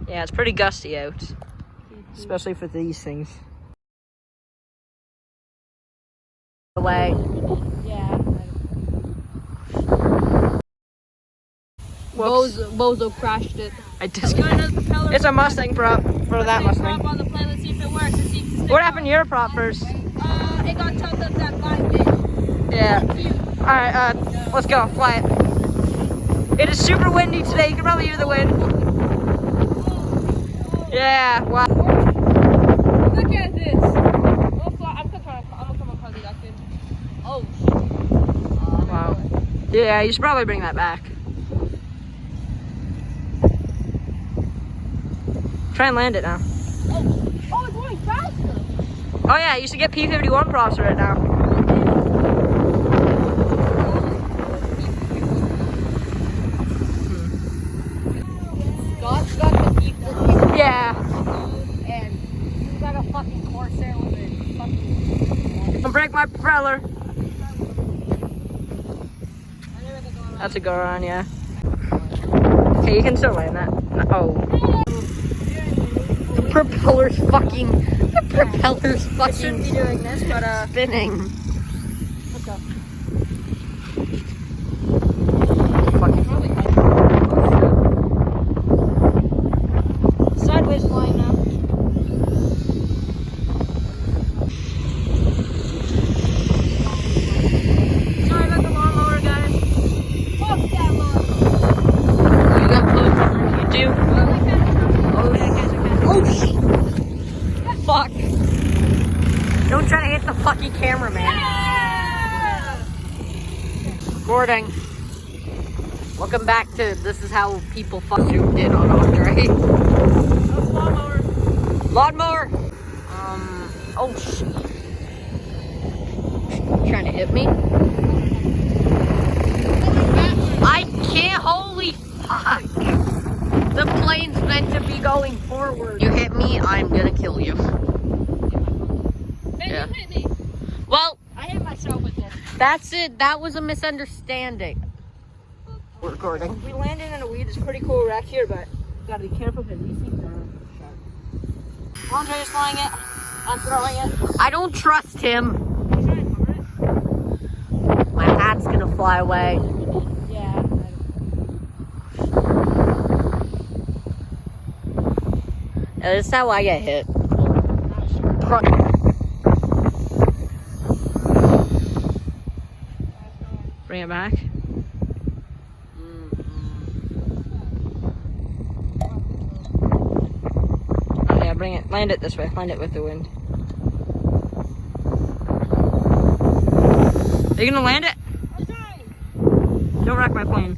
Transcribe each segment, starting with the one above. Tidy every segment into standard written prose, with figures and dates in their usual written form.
Yeah, it's pretty gusty out. Especially for these things. Away. Yeah. Bozo crashed it. I just it's a Mustang prop for that Mustang. On the plane. Let's see if it works. Let's see if What happened to your prop first? It got chopped up that blind bit. Yeah. Alright, let's go. Fly it. It is super windy today. You can probably hear the wind. Yeah, wow. Look at this. I'm gonna come across the duck. Oh, shit. Wow. Yeah, you should probably bring that back. Try and land it now. Oh, it's going faster. Oh yeah, you should get P51 props right now. God's got the P51. Yeah. And you got a fucking Corsair with a fucking... Don't break my propeller. That's a go around, yeah. Okay, you can still land that. Oh. The propeller's fucking I shouldn't be doing this, but spinning. let's go. Fucking Sideways flying now. Sorry about the lawnmower, guys. Fuck that lawnmower. You got food? You do? Oh shit. Fuck. Don't try to hit the fucking cameraman. Yeah! Recording. Welcome back to This Is How People Fuck Zoomed In on Andrei. Lawnmower. Lawnmower. Oh shit. Trying to hit me? I can't. Holy fuck. The plane's meant to be going forward. You hit me, I'm gonna kill you. Then Yeah. you hit me. Well, I hit myself with this. that's it. That was a misunderstanding. We're recording. We landed in a weed. It's a pretty cool wreck here, but gotta be careful because these things are sharp. Andrei is flying it. I'm throwing it. I don't trust him. My hat's gonna fly away. Yeah. That's how I get hit. Bring it back. Oh yeah, bring it. Land it this way. Land it with the wind. Are you gonna land it? I'm trying. Don't wreck my plane.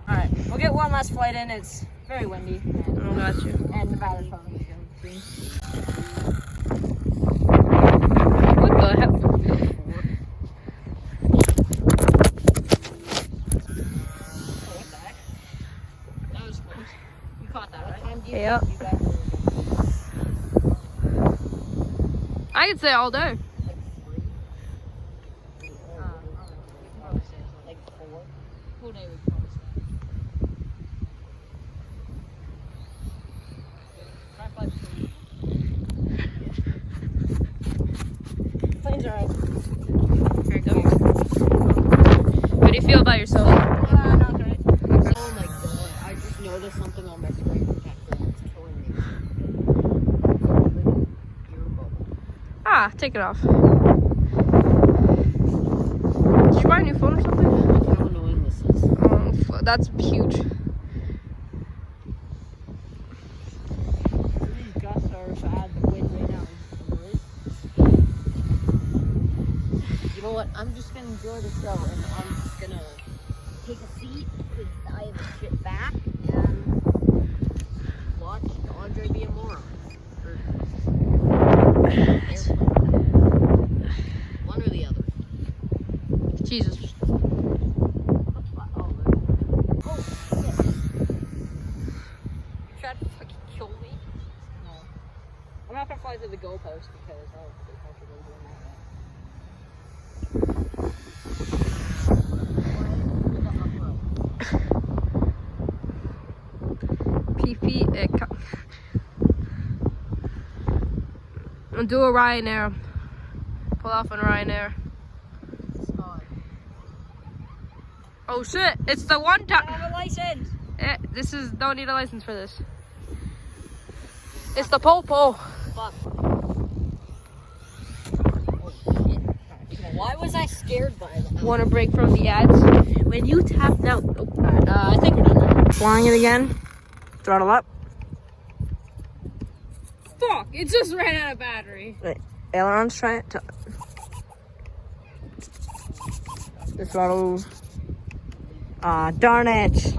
Alright, we'll get one last flight in. It's very windy. I got you. And the battery's probably going to go green. What the hell? That was close. You caught that, right? Yeah. I could say all day. Like 4. Full day would probably say. Plane's alright. Okay, go. How do you feel about yourself? Not great. Oh my god, I just noticed something on my screen protector that's killing me. Ah, take it off. Did you buy a new phone or something? Look how annoying this is. That's huge. These gusts are bad. The wind right now is You know what? I'm just gonna enjoy the show and I'm just gonna take a seat because I have to sit back and watch Andrei be a moron. One or the other. Jesus. Oh, shit. You tried to fucking kill me? No. fly through the goalpost because I don't feel comfortable doing PP. I'll do a Ryanair. Pull off on Ryanair. Oh shit! It's the one time. I have a license. This is don't need a license for this. It's the popo. Fuck. Why was I scared by that? Want to break from the ads? When you tapped out. Oh, alright, I think we're done now. Flying it again. Throttle up. Fuck! It just ran out of battery. Wait, ailerons, try it. The throttle. Ah, darn it.